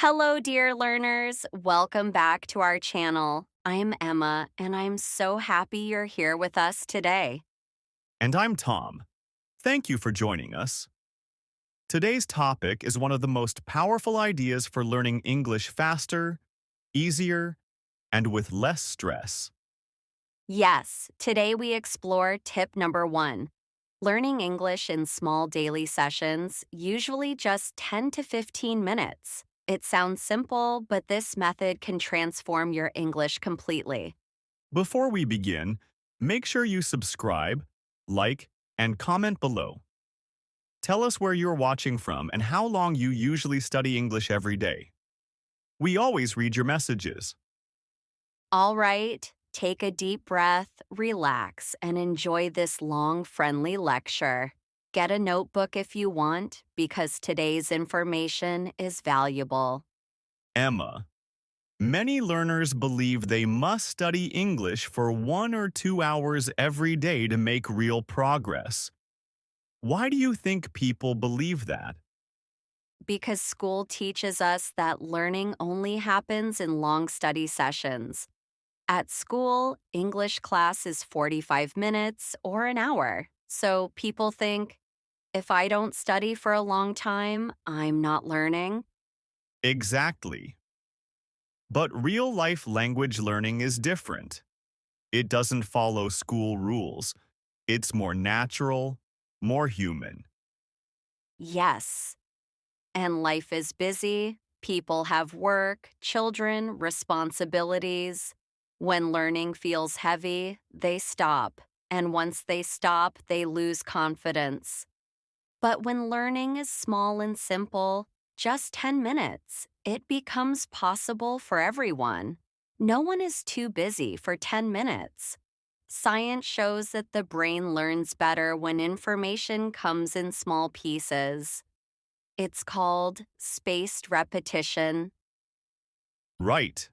Hello, dear learners. Welcome back to our channel. I'm Emma, and I'm so happy you're here with us today. And I'm Tom. Thank you for joining us. Today's topic is one of the most powerful ideas for learning English faster, easier, and with less stress. Yes, today we explore tip number one learning English in small daily sessions, usually just 10 to 15 minutes. It sounds simple, but this method can transform your English completely. Before we begin, make sure you subscribe, like, and comment below. Tell us where you're watching from and how long you usually study English every day. We always read your messages. All right, take a deep breath, relax, and enjoy this long, friendly lecture. Get a notebook if you want, because today's information is valuable. Emma, many learners believe they must study English for 1 or 2 hours every day to make real progress. Why do you think people believe that? Because school teaches us that learning only happens in long study sessions. At school, English class is 45 minutes or an hour. So people think, if I don't study for a long time, I'm not learning. Exactly. But real-life language learning is different. It doesn't follow school rules. It's more natural, more human. Yes. And life is busy. People have work, children, responsibilities. When learning feels heavy, they stop. And once they stop, they lose confidence. But when learning is small and simple, just 10 minutes, it becomes possible for everyone. No one is too busy for 10 minutes. Science shows that the brain learns better when information comes in small pieces. It's called spaced repetition. Right.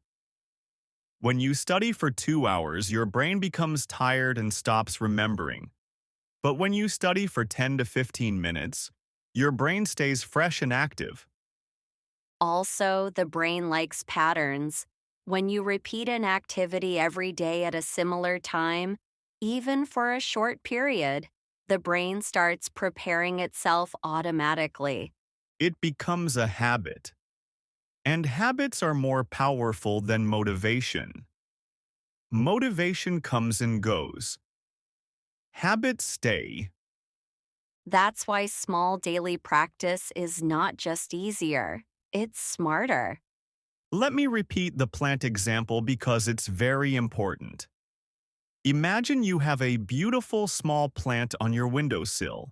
When you study for 2 hours, your brain becomes tired and stops remembering. But when you study for 10 to 15 minutes, your brain stays fresh and active. Also, the brain likes patterns. When you repeat an activity every day at a similar time, even for a short period, the brain starts preparing itself automatically. It becomes a habit. And habits are more powerful than motivation. Motivation comes and goes. Habits stay. That's why small daily practice is not just easier, it's smarter. Let me repeat the plant example because it's very important. Imagine you have a beautiful small plant on your windowsill.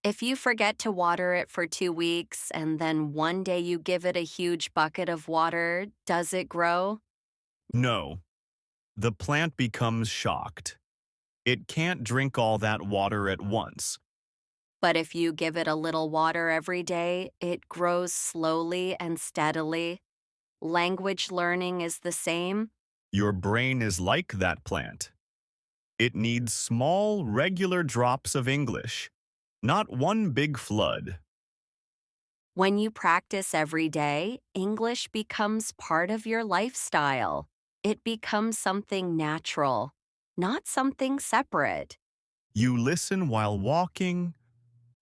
If you forget to water it for 2 weeks and then one day you give it a huge bucket of water, does it grow? No, the plant becomes shocked. It can't drink all that water at once. But if you give it a little water every day, it grows slowly and steadily. Language learning is the same. Your brain is like that plant. It needs small, regular drops of English, not one big flood. When you practice every day, English becomes part of your lifestyle. It becomes something natural, not something separate. You listen while walking,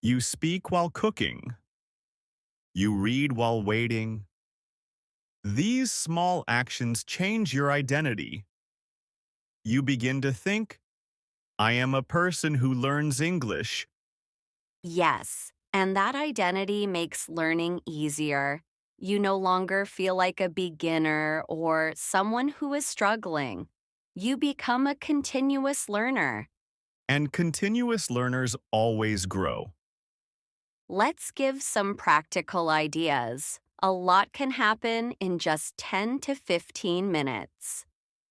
you speak while cooking, you read while waiting. These small actions change your identity. You begin to think, I am a person who learns English. Yes, and that identity makes learning easier. You no longer feel like a beginner or someone who is struggling. You become a continuous learner. And continuous learners always grow. Let's give some practical ideas. A lot can happen in just 10 to 15 minutes.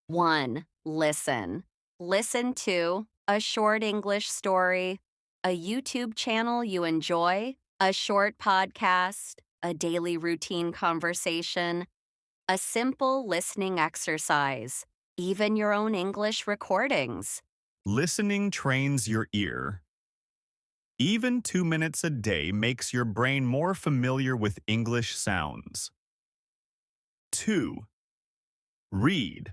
1. Listen. Listen to a short English story, a YouTube channel you enjoy, a short podcast, a daily routine conversation, a simple listening exercise, even your own English recordings. Listening trains your ear. Even 2 minutes a day makes your brain more familiar with English sounds. 2. Read.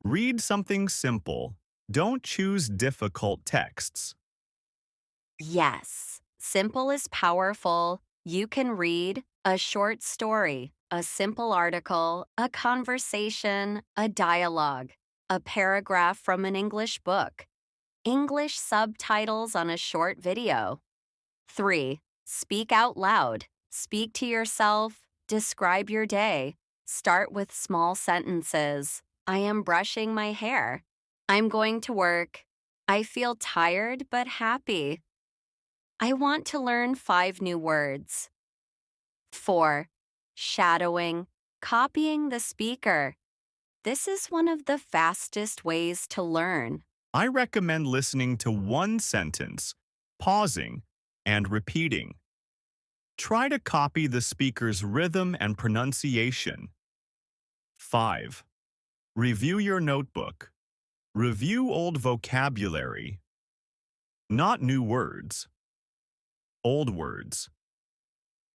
Read something simple. Don't choose difficult texts. Yes, simple is powerful. You can read a short story, a simple article, a conversation, a dialogue, a paragraph from an English book, English subtitles on a short video. 3. Speak out loud. Speak to yourself. Describe your day. Start with small sentences. I am brushing my hair. I'm going to work. I feel tired but happy. I want to learn 5 new words. 4. Shadowing. Copying the speaker. This is one of the fastest ways to learn. I recommend listening to one sentence, pausing, and repeating. Try to copy the speaker's rhythm and pronunciation. 5. Review your notebook. Review old vocabulary. Not new words. Old words.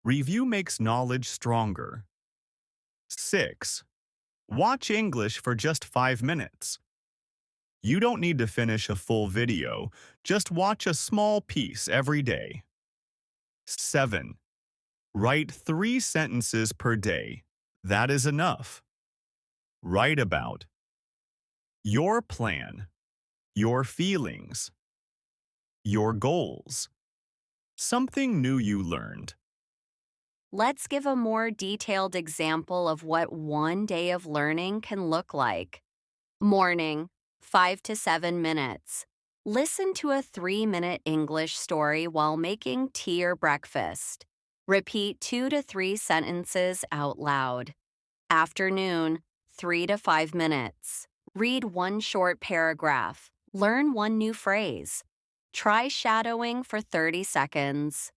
Review makes knowledge stronger. 6. Watch English for just 5 minutes. You don't need to finish a full video, just watch a small piece every day. 7. Write 3 sentences per day. That is enough. Write about your plan, your feelings, your goals, something new you learned. Let's give a more detailed example of what one day of learning can look like. Morning, 5 to 7 minutes. Listen to a 3-minute English story while making tea or breakfast. Repeat 2 to 3 sentences out loud. Afternoon, 3 to 5 minutes. Read 1 short paragraph. Learn 1 new phrase. Try shadowing for 30 seconds.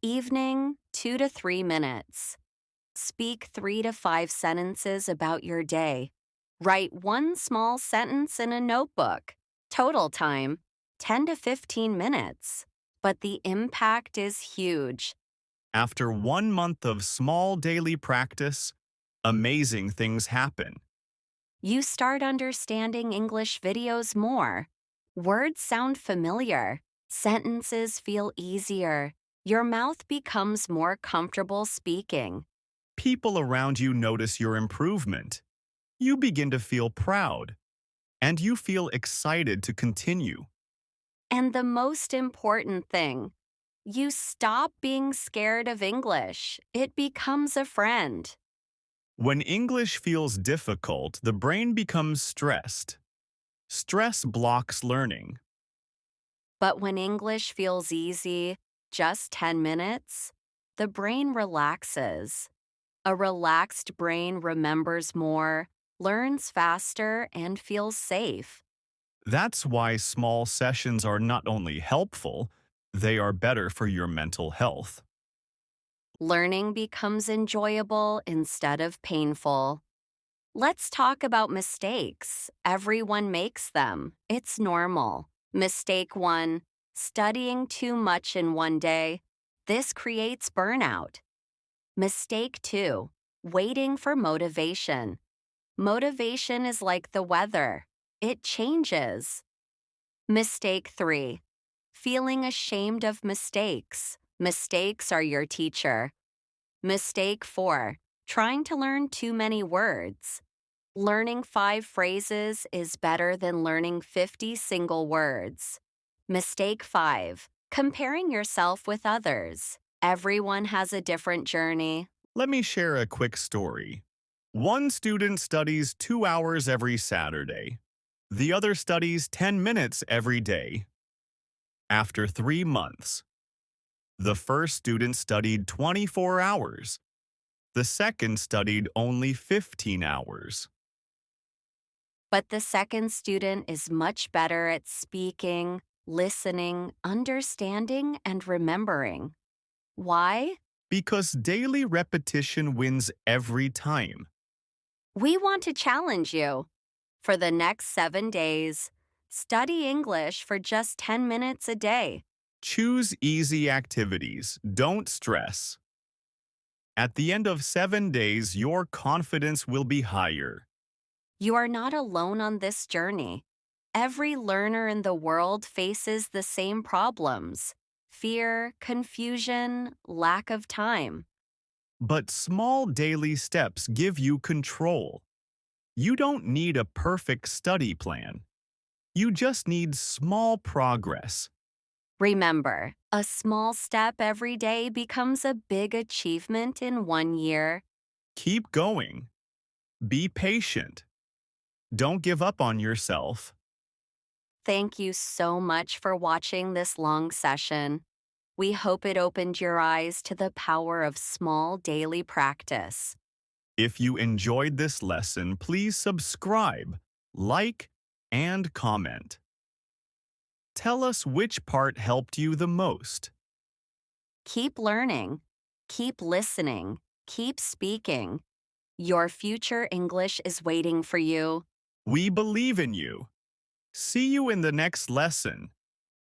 Evening, 2 to 3 minutes. Speak 3 to 5 sentences about your day. Write 1 small sentence in a notebook. Total time, 10 to 15 minutes. But the impact is huge. After 1 month of small daily practice, amazing things happen. You start understanding English videos more. Words sound familiar. Sentences feel easier. Your mouth becomes more comfortable speaking. People around you notice your improvement. You begin to feel proud, and you feel excited to continue. And the most important thing, you stop being scared of English. It becomes a friend. When English feels difficult, the brain becomes stressed. Stress blocks learning. But when English feels easy, just 10 minutes, the brain relaxes. A relaxed brain remembers more, learns faster, and feels safe. That's why small sessions are not only helpful, they are better for your mental health. Learning becomes enjoyable instead of painful. Let's talk about mistakes. Everyone makes them. It's normal. Mistake 1, studying too much in one day. This creates burnout. Mistake 2, waiting for motivation. Motivation is like the weather. It changes. Mistake 3, feeling ashamed of mistakes. Mistakes are your teacher. Mistake 4, trying to learn too many words. Learning 5 phrases is better than learning 50 single words. Mistake 5, comparing yourself with others. Everyone has a different journey. Let me share a quick story. One student studies 2 hours every Saturday. The other studies 10 minutes every day. After 3 months, the first student studied 24 hours. The second studied only 15 hours. But the second student is much better at speaking, listening, understanding, and remembering. Why? Because daily repetition wins every time. We want to challenge you. For the next 7 days, study English for just 10 minutes a day. Choose easy activities. Don't stress. At the end of 7 days, your confidence will be higher. You are not alone on this journey. Every learner in the world faces the same problems: fear, confusion, lack of time. But small daily steps give you control. You don't need a perfect study plan. You just need small progress. Remember, a small step every day becomes a big achievement in 1 year. Keep going. Be patient. Don't give up on yourself. Thank you so much for watching this long session. We hope it opened your eyes to the power of small daily practice. If you enjoyed this lesson, please subscribe, like, and comment. Tell us which part helped you the most. Keep learning, keep listening, keep speaking. Your future English is waiting for you. We believe in you. See you in the next lesson.